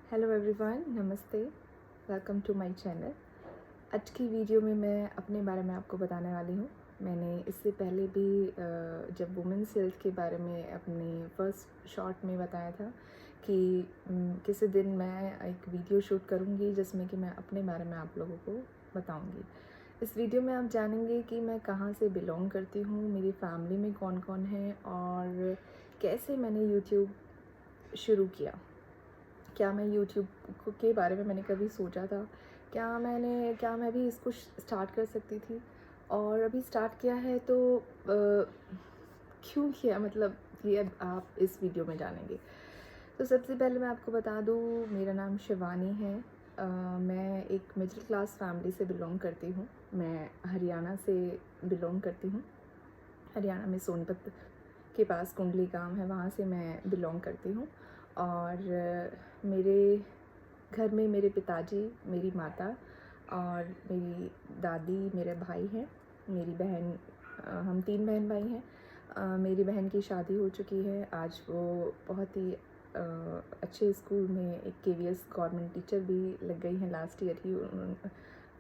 Hello everyone, नमस्ते। Welcome to my channel. आज की वीडियो में मैं अपने बारे में आपको बताने वाली हूँ। मैंने इससे पहले भी जब वुमेंस हेल्थ के बारे में अपने फर्स्ट शॉर्ट में बताया था कि किसी दिन मैं एक वीडियो शूट करूँगी जिसमें कि मैं अपने बारे में आप लोगों को बताऊँगी। इस वीडियो में आप जानेंगे कि मैं कहाँ से बिलोंग करती हूँ, मेरी फैमिली में कौन कौन है और कैसे मैंने यूट्यूब शुरू किया। क्या मैं यूट्यूब के बारे में मैंने कभी सोचा था? क्या मैं भी इसको स्टार्ट कर सकती थी? और अभी स्टार्ट किया है तो क्यों किया, मतलब ये अब आप इस वीडियो में जानेंगे। तो सबसे पहले मैं आपको बता दूँ, मेरा नाम शिवानी है। मैं एक मिडिल क्लास फैमिली से बिलोंग करती हूँ। मैं हरियाणा से बिलोंग करती हूँ। हरियाणा में सोनीपत के पास कुंडली गाँव है, वहाँ से मैं बिलोंग करती हूँ। और मेरे घर में मेरे पिताजी, मेरी माता और मेरी दादी, मेरे भाई हैं, मेरी बहन, हम 3 बहन भाई हैं। मेरी बहन की शादी हो चुकी है। आज वो बहुत ही अच्छे स्कूल में एक केवीएस गवर्नमेंट टीचर भी लग गई हैं। लास्ट ईयर ही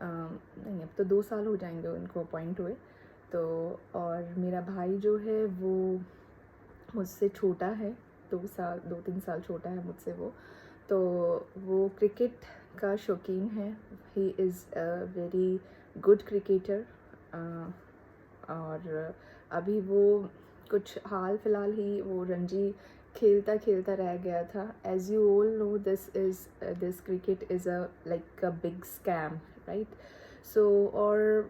नहीं, अब तो 2 साल हो जाएंगे उनको अपॉइंट हुए। तो और मेरा भाई जो है वो मुझसे छोटा है, 2-3 साल छोटा है मुझसे वो। तो वो क्रिकेट का शौकीन है। He is a very good cricketer. और अभी वो कुछ हाल फिलहाल ही वो रणजी खेलता खेलता रह गया था। As you all know, this cricket is a like a big scam, right? So और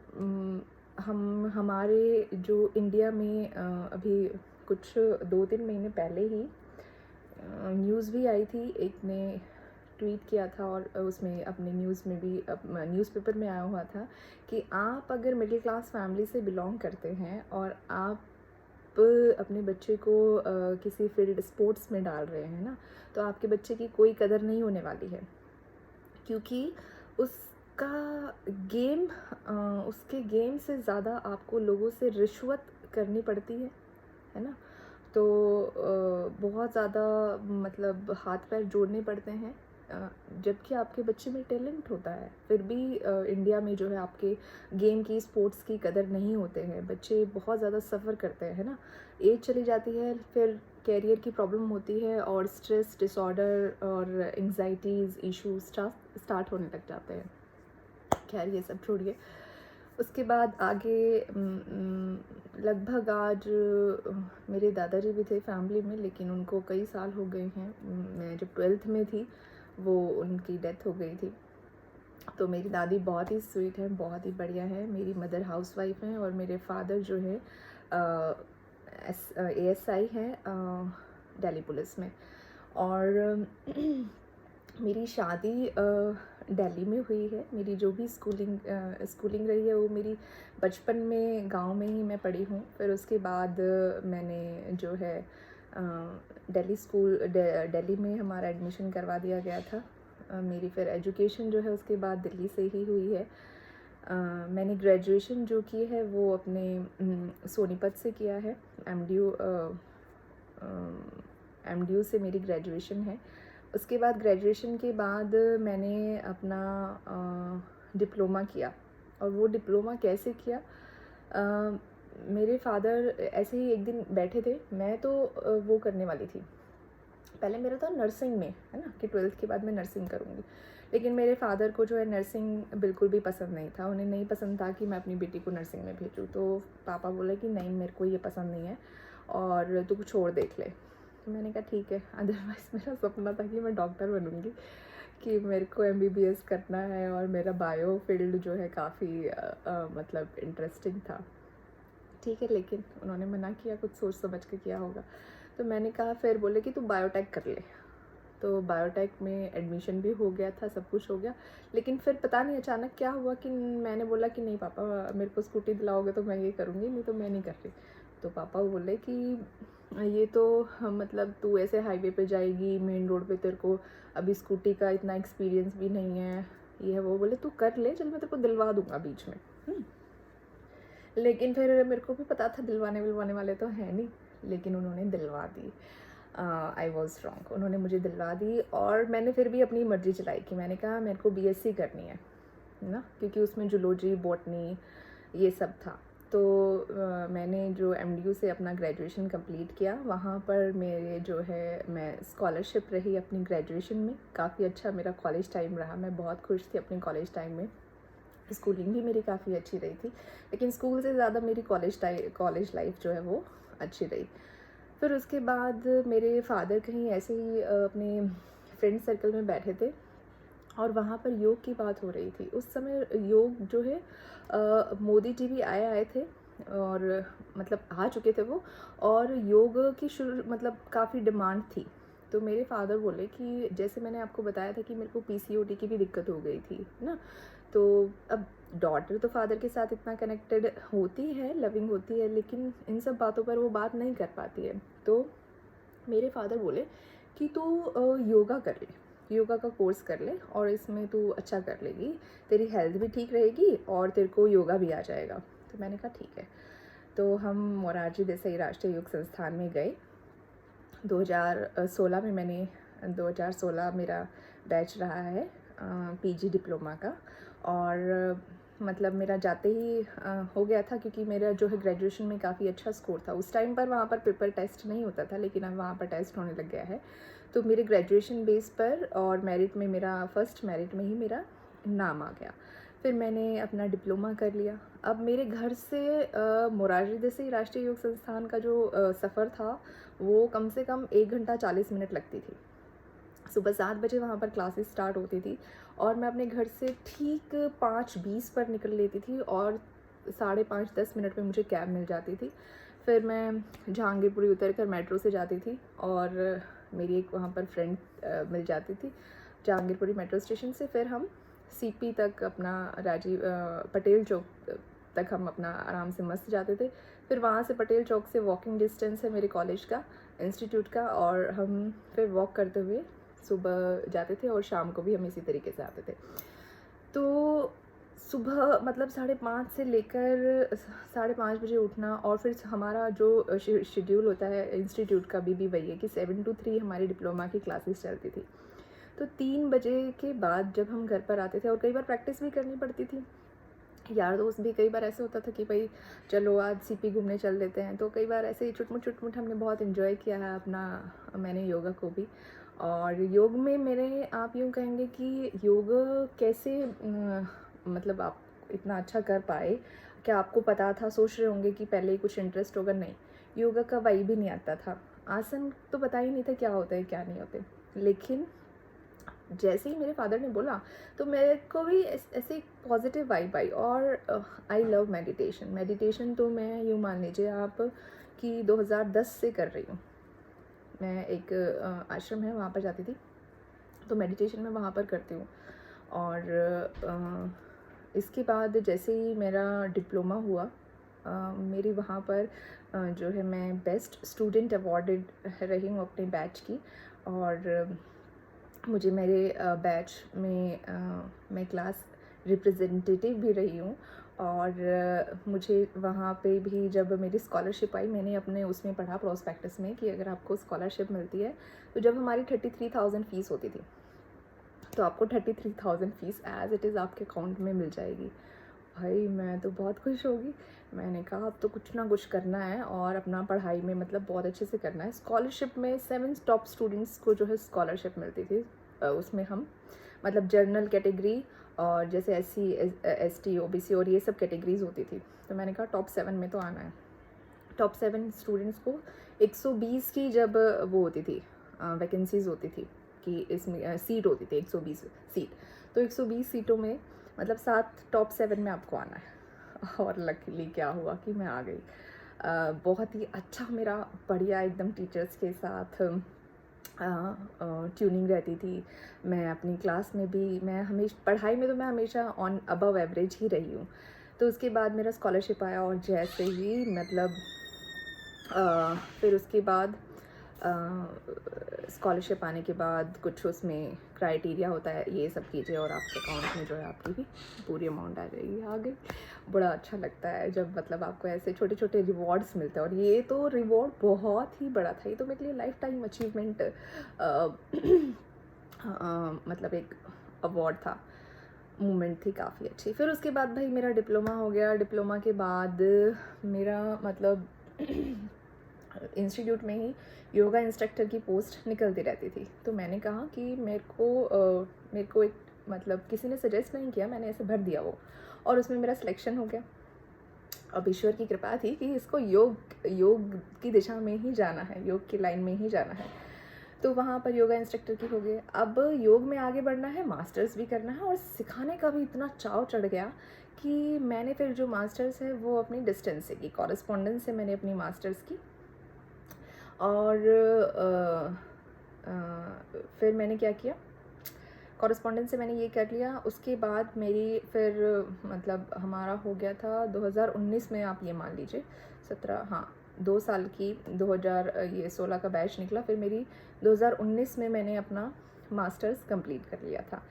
हमारे जो इंडिया में अभी कुछ 2-3 महीने पहले ही न्यूज़ भी आई थी। एक ने ट्वीट किया था और उसमें अपने न्यूज़ में भी न्यूज़पेपर में आया हुआ था कि आप अगर मिडिल क्लास फैमिली से बिलोंग करते हैं और आप अपने बच्चे को किसी फील्ड स्पोर्ट्स में डाल रहे हैं ना, तो आपके बच्चे की कोई कदर नहीं होने वाली है, क्योंकि उसका उसके गेम से ज़्यादा आपको लोगों से रिश्वत करनी पड़ती है ना। तो बहुत ज़्यादा मतलब हाथ पैर जोड़ने पड़ते हैं। जबकि आपके बच्चे में टैलेंट होता है, फिर भी इंडिया में जो है आपके गेम की, स्पोर्ट्स की कदर नहीं होते हैं। बच्चे बहुत ज़्यादा सफ़र करते हैं ना। एज चली जाती है, फिर कैरियर की प्रॉब्लम होती है और स्ट्रेस डिसऑर्डर और एंग्जाइटीज़ इशू स्टार्ट होने लग जाते हैं। खैर, ये सब छोड़िए। उसके बाद आगे लगभग आज मेरे दादाजी भी थे फैमिली में, लेकिन उनको कई साल हो गए हैं। मैं जब 12th में थी वो उनकी डेथ हो गई थी। तो मेरी दादी बहुत ही स्वीट है, बहुत ही बढ़िया है। मेरी मदर हाउसवाइफ हैं और मेरे फादर जो है ASI हैं दिल्ली पुलिस में। और मेरी शादी दिल्ली में हुई है। मेरी जो भी स्कूलिंग रही है वो मेरी बचपन में गांव में ही मैं पढ़ी हूँ। फिर उसके बाद मैंने जो है दिल्ली में हमारा एडमिशन करवा दिया गया था। मेरी फिर एजुकेशन जो है उसके बाद दिल्ली से ही हुई है। मैंने ग्रेजुएशन जो की है वो अपने सोनीपत से किया है। एमडीयू से मेरी ग्रेजुएशन है। उसके बाद ग्रेजुएशन के बाद मैंने अपना डिप्लोमा किया। और वो डिप्लोमा कैसे किया, मेरे फादर ऐसे ही एक दिन बैठे थे। मैं तो वो करने वाली थी, पहले मेरा था नर्सिंग में, है ना, कि 12th के बाद मैं नर्सिंग करूँगी। लेकिन मेरे फादर को जो है नर्सिंग बिल्कुल भी पसंद नहीं था। उन्हें नहीं पसंद था कि मैं अपनी बेटी को नर्सिंग में भेजूँ। तो पापा बोले कि नहीं, मेरे को ये पसंद नहीं है और तू कुछ और देख ले। तो मैंने कहा ठीक है। अदरवाइज़ मेरा सपना था कि मैं डॉक्टर बनूँगी, कि मेरे को MBBS करना है और मेरा बायो फील्ड जो है काफ़ी मतलब इंटरेस्टिंग था। ठीक है, लेकिन उन्होंने मना किया, कुछ सोच समझ के किया होगा। तो मैंने कहा, फिर बोले कि तू बायोटेक कर ले। तो बायोटेक में एडमिशन भी हो गया था, सब कुछ हो गया। लेकिन फिर पता नहीं अचानक क्या हुआ कि मैंने बोला कि नहीं पापा, मेरे को स्कूटी दिलाओगे तो मैं ये करूँगी, नहीं तो मैं नहीं कर रही। तो पापा बोले कि ये तो मतलब तू ऐसे हाईवे पे जाएगी, मेन रोड पे, तेरे को अभी स्कूटी का इतना एक्सपीरियंस भी नहीं है, ये है वो। बोले तू कर ले, चल मैं तेरे को दिलवा दूँगा बीच में। लेकिन फिर मेरे को भी पता था दिलवाने विलवाने वाले तो हैं नहीं, लेकिन उन्होंने दिलवा दी। I was wrong. उन्होंने मुझे दिलवा दी और मैंने फिर भी अपनी मर्ज़ी चलाई कि मैंने कहा मेरे को बीएससी करनी है ना, क्योंकि उसमें जूलॉजी बॉटनी ये सब था। तो मैंने जो एमडीयू से अपना ग्रेजुएशन कंप्लीट किया, वहाँ पर मेरे जो है मैं स्कॉलरशिप रही अपनी ग्रेजुएशन में। काफ़ी अच्छा मेरा कॉलेज टाइम रहा, मैं बहुत खुश थी अपने कॉलेज टाइम में। स्कूलिंग भी मेरी काफ़ी अच्छी रही थी, लेकिन स्कूल से ज़्यादा मेरी कॉलेज लाइफ जो है वो अच्छी रही। फिर उसके बाद मेरे फादर कहीं ऐसे ही अपने फ्रेंड सर्कल में बैठे थे और वहाँ पर योग की बात हो रही थी। उस समय योग जो है मोदी जी भी आए थे और मतलब आ चुके थे वो, और योग की शुरू मतलब काफ़ी डिमांड थी। तो मेरे फादर बोले कि जैसे मैंने आपको बताया था कि मेरे को पीसीओडी की भी दिक्कत हो गई थी ना, तो अब डॉटर तो फादर के साथ इतना कनेक्टेड होती है, लविंग होती है, लेकिन इन सब बातों पर वो बात नहीं कर पाती है। तो मेरे फादर बोले कि तू योगा कर ले, योगा का कोर्स कर ले और इसमें तू अच्छा कर लेगी, तेरी हेल्थ भी ठीक रहेगी और तेरे को योगा भी आ जाएगा। तो मैंने कहा ठीक है। तो हम मोरारजी देसाई राष्ट्रीय योग संस्थान में गए। 2016 में मैंने 2016 मेरा बैच रहा है पीजी डिप्लोमा का, और मतलब मेरा जाते ही हो गया था, क्योंकि मेरा जो है ग्रेजुएशन में काफ़ी अच्छा स्कोर था। उस टाइम पर वहाँ पर पेपर टेस्ट नहीं होता था, लेकिन अब वहाँ पर टेस्ट होने लग गया है। तो मेरे ग्रेजुएशन बेस पर और मेरिट में मेरा फर्स्ट मेरिट में ही मेरा नाम आ गया। फिर मैंने अपना डिप्लोमा कर लिया। अब मेरे घर से मोरारजी देसाई राष्ट्रीय योग संस्थान का जो सफ़र था वो कम से कम 1 घंटा 40 मिनट लगती थी। सुबह 7 बजे वहाँ पर क्लासेस स्टार्ट होती थी और मैं अपने घर से ठीक 5:20 पर निकल लेती थी और 5:30-10 मिनट में मुझे कैब मिल जाती थी। फिर मैं जहांगीरपुरी उतर कर मेट्रो से जाती थी और मेरी एक वहाँ पर फ्रेंड मिल जाती थी जहांगीरपुरी मेट्रो स्टेशन से। फिर हम सीपी तक अपना पटेल चौक तक हम अपना आराम से मस्त जाते थे। फिर वहाँ से पटेल चौक से वॉकिंग डिस्टेंस है मेरे कॉलेज का, इंस्टीट्यूट का, और हम फिर वॉक करते हुए सुबह जाते थे और शाम को भी हम इसी तरीके से आते थे। तो सुबह मतलब 5:30 से लेकर 5:30 बजे उठना, और फिर हमारा जो शेड्यूल होता है इंस्टीट्यूट का भी वही है कि 7 to 3 हमारी डिप्लोमा की क्लासेस चलती थी। तो 3 बजे के बाद जब हम घर पर आते थे, और कई बार प्रैक्टिस भी करनी पड़ती थी, यार दोस्त भी कई बार ऐसे होता था कि भाई चलो आज सीपी घूमने चल देते हैं। तो कई बार ऐसे ही चुटमुट हमने बहुत इन्जॉय किया है अपना, मैंने योगा को भी। और योग में मेरे आप यूँ कहेंगे कि योग कैसे मतलब आप इतना अच्छा कर पाए, क्या आपको पता था? सोच रहे होंगे कि पहले ही कुछ इंटरेस्ट होगा। नहीं, योगा का वाइब भी नहीं आता था, आसन तो पता ही नहीं था क्या होता है क्या नहीं होते। लेकिन जैसे ही मेरे फादर ने बोला तो मेरे को भी ऐसे पॉजिटिव वाइब आई। और आई लव मेडिटेशन। मेडिटेशन तो मैं यूँ मान लीजिए आप कि 2010 से कर रही हूँ। मैं एक आश्रम है वहाँ पर जाती थी, तो मेडिटेशन मैं वहाँ पर करती हूँ। और इसके बाद जैसे ही मेरा डिप्लोमा हुआ, मेरी वहाँ पर जो है मैं बेस्ट स्टूडेंट अवॉर्डेड रही हूँ अपने बैच की। और मुझे मेरे बैच में मैं क्लास रिप्रेजेंटेटिव भी रही हूँ। और मुझे वहाँ पे भी जब मेरी स्कॉलरशिप आई, मैंने अपने उसमें पढ़ा प्रोस्पेक्टस में कि अगर आपको स्कॉलरशिप मिलती है तो जब हमारी 33,000 फ़ीस होती थी तो आपको 33,000 फ़ीस एज़ इट इज़ आपके अकाउंट में मिल जाएगी। भाई मैं तो बहुत खुश होगी। मैंने कहा अब तो कुछ ना कुछ करना है और अपना पढ़ाई में मतलब बहुत अच्छे से करना है। स्कॉलरशिप में 7 टॉप स्टूडेंट्स को जो है स्कॉलरशिप मिलती थी। उसमें हम मतलब जर्नल कैटेगरी और जैसे एससी एसटी ओबीसी और ये सब कैटेगरीज होती थी। तो मैंने कहा टॉप 7 में तो आना है। टॉप 7 स्टूडेंट्स को 120 की जब वो होती थी वैकेंसीज़ होती थी कि इसमें सीट होती थी 120 सीट, तो 120 सीटों में मतलब 7 टॉप 7 में आपको आना है। और लकीली क्या हुआ कि मैं आ गई। बहुत ही अच्छा मेरा बढ़िया एकदम टीचर्स के साथ ट्यूनिंग रहती थी। मैं अपनी क्लास में भी मैं हमेशा पढ़ाई में तो मैं हमेशा ऑन अबव एवरेज ही रही हूँ। तो उसके बाद मेरा स्कॉलरशिप आया और जैसे ही मतलब फिर उसके बाद स्कॉलरशिप आने के बाद कुछ उसमें क्राइटेरिया होता है, ये सब कीजिए और आपके अकाउंट में जो है आपकी भी पूरी अमाउंट आ जाएगी। आ गई। बड़ा अच्छा लगता है जब मतलब आपको ऐसे छोटे छोटे रिवॉर्ड्स मिलते हैं, और ये तो रिवॉर्ड बहुत ही बड़ा था। ये तो मेरे लिए लाइफ टाइम अचीवमेंट मतलब एक अवार्ड था, मोमेंट थी काफ़ी अच्छी। फिर उसके बाद भाई मेरा डिप्लोमा हो गया। डिप्लोमा के बाद मेरा मतलब इंस्टीट्यूट में ही योगा इंस्ट्रक्टर की पोस्ट निकलती रहती थी। तो मैंने कहा कि मेरे को एक मतलब किसी ने सजेस्ट नहीं किया, मैंने ऐसे भर दिया वो, और उसमें मेरा सिलेक्शन हो गया। अब ईश्वर की कृपा थी कि इसको योग की दिशा में ही जाना है, योग की लाइन में ही जाना है। तो वहाँ पर योगा इंस्ट्रक्टर की हो गए। अब योग में आगे बढ़ना है, मास्टर्स भी करना है, और सिखाने का भी इतना चाव चढ़ गया कि मैंने फिर जो मास्टर्स है वो अपनी डिस्टेंस से की, कॉरेस्पॉन्डेंस से मैंने अपनी मास्टर्स की। और फिर मैंने क्या किया, कॉरेस्पॉन्डेंस से मैंने ये कर लिया। उसके बाद मेरी फिर मतलब हमारा हो गया था 2019 में, आप ये मान लीजिए 17, हाँ 2 साल की, 2016 का बैच निकला। फिर मेरी 2019 में मैंने अपना मास्टर्स कंप्लीट कर लिया था।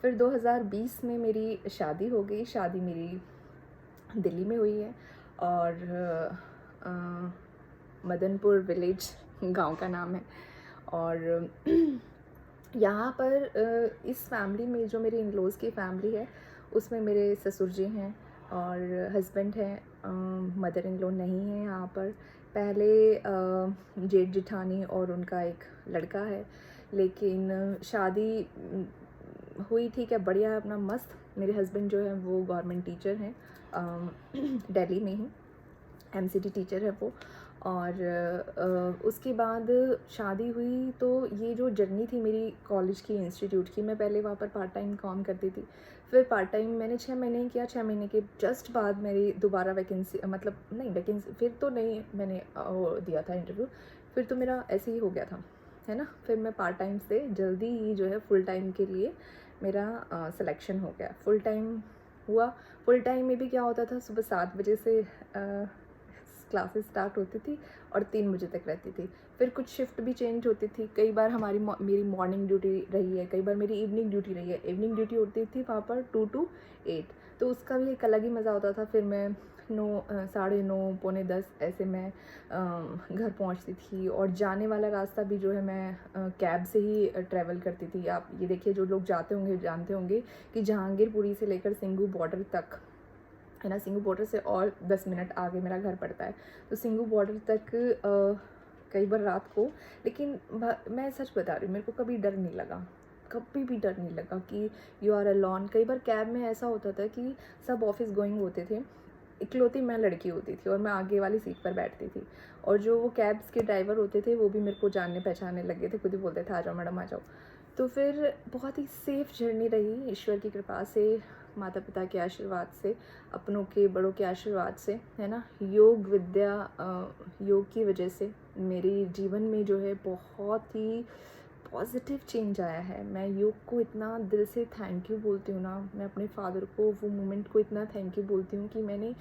फिर 2020 में मेरी शादी हो गई। शादी मेरी दिल्ली में हुई है, और मदनपुर विलेज गांव का नाम है। और यहाँ पर इस फैमिली में जो मेरी इन-लॉज़ की फैमिली है, उसमें मेरे ससुर जी हैं और हस्बैंड हैं। मदर इन लॉ नहीं है यहाँ पर। पहले जेठ जिठानी और उनका एक लड़का है, लेकिन शादी हुई, ठीक है, बढ़िया है, अपना मस्त। मेरे हस्बैंड जो है वो गवर्नमेंट टीचर हैं, दिल्ली में ही एमसीटी टीचर है वो। और उसके बाद शादी हुई। तो ये जो जर्नी थी मेरी कॉलेज की, इंस्टीट्यूट की, मैं पहले वहाँ पर पार्ट टाइम काम करती थी। फिर पार्ट टाइम मैंने 6 महीने किया। 6 महीने के जस्ट बाद मेरी दोबारा वैकेंसी, मतलब नहीं वैकेंसी फिर तो नहीं, मैंने वो दिया था इंटरव्यू, फिर तो मेरा ऐसे ही हो गया था, है ना। फिर मैं पार्ट टाइम से जल्दी ही जो है फुल टाइम के लिए मेरा सिलेक्शन हो गया। फुल टाइम हुआ। फुल टाइम में भी क्या होता था, सुबह 7 बजे से क्लासेस स्टार्ट होती थी और 3 बजे तक रहती थी। फिर कुछ शिफ्ट भी चेंज होती थी। कई बार मेरी मॉर्निंग ड्यूटी रही है, कई बार मेरी इवनिंग ड्यूटी रही है। इवनिंग ड्यूटी होती थी वहाँ पर 2 to 8, तो उसका भी एक अलग ही मज़ा होता था। फिर मैं 9, 9:30, पौने 10 ऐसे मैं घर पहुँचती थी। और जाने वाला रास्ता भी जो है मैं कैब से ही ट्रैवल करती थी। आप ये देखिए, जो लोग जाते होंगे जानते होंगे कि जहांगीरपुरी से लेकर सिंघू बॉर्डर तक, है ना, सिंघू बॉर्डर से और 10 मिनट आगे मेरा घर पड़ता है। तो सिंघू बॉर्डर तक कई बार रात को, लेकिन मैं सच बता रही हूँ, मेरे को कभी डर नहीं लगा, कभी भी डर नहीं लगा कि यू आर अलोन। कई बार कैब में ऐसा होता था कि सब ऑफिस गोइंग होते थे, इकलौती मैं लड़की होती थी और मैं आगे वाली सीट पर बैठती थी। और जो वो कैब्स के ड्राइवर होते थे वो भी मेरे को जानने पहचानने लगे थे, खुद ही बोलते थे आ जाओ मैडम आ जाओ। तो फिर बहुत ही सेफ़ जर्नी रही, ईश्वर की कृपा से, माता पिता के आशीर्वाद से, अपनों के बड़ों के आशीर्वाद से, है ना। योग विद्या, योग की वजह से मेरे जीवन में जो है बहुत ही पॉजिटिव चेंज आया है। मैं योग को इतना दिल से थैंक यू बोलती हूँ ना, मैं अपने फादर को वो मोमेंट को इतना थैंक यू बोलती हूँ कि मैंने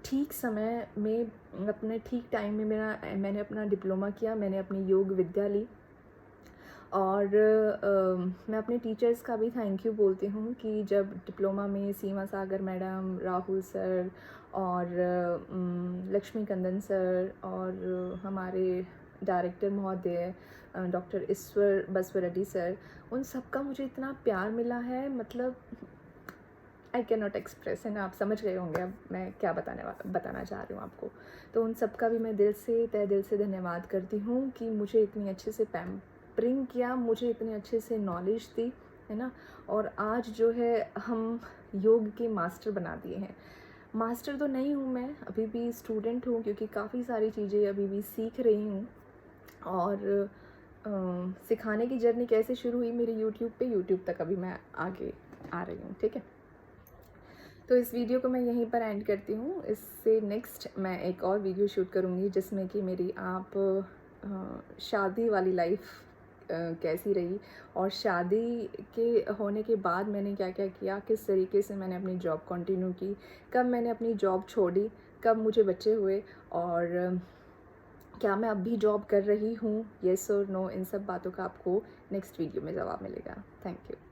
ठीक समय में, अपने ठीक टाइम में मैंने अपना डिप्लोमा किया, मैंने अपनी योग विद्या ली। और मैं अपने टीचर्स का भी थैंक यू बोलती हूँ कि जब डिप्लोमा में सीमा सागर मैडम, राहुल सर और लक्ष्मी कंदन सर और हमारे डायरेक्टर महोदय डॉक्टर ईश्वर बसवरेड्डी सर, उन सब का मुझे इतना प्यार मिला है, मतलब आई कैन नॉट एक्सप्रेस, है ना। आप समझ गए होंगे अब मैं क्या बताना चाह रही हूँ आपको। तो उन सब का भी मैं दिल से, तहे दिल से धन्यवाद करती हूँ कि मुझे इतनी अच्छे से पैम्परिंग किया, मुझे इतने अच्छे से नॉलेज दी, है ना। और आज जो है हम योग के मास्टर बना दिए हैं। मास्टर तो नहीं हूँ मैं, अभी भी स्टूडेंट हूँ, क्योंकि काफ़ी सारी चीज़ें अभी भी सीख रही हूँ। और सिखाने की जर्नी कैसे शुरू हुई मेरी यूट्यूब तक अभी मैं आगे आ रही हूँ, ठीक है। तो इस वीडियो को मैं यहीं पर एंड करती हूँ। इससे नेक्स्ट मैं एक और वीडियो शूट करूँगी जिसमें कि मेरी आप शादी वाली लाइफ कैसी रही, और शादी के होने के बाद मैंने क्या क्या किया, किस तरीके से मैंने अपनी जॉब कंटिन्यू की, कब मैंने अपनी जॉब छोड़ी, कब मुझे बच्चे हुए, और क्या मैं अब भी जॉब कर रही हूँ, येस और नो, इन सब बातों का आपको नेक्स्ट वीडियो में जवाब मिलेगा। Thank you.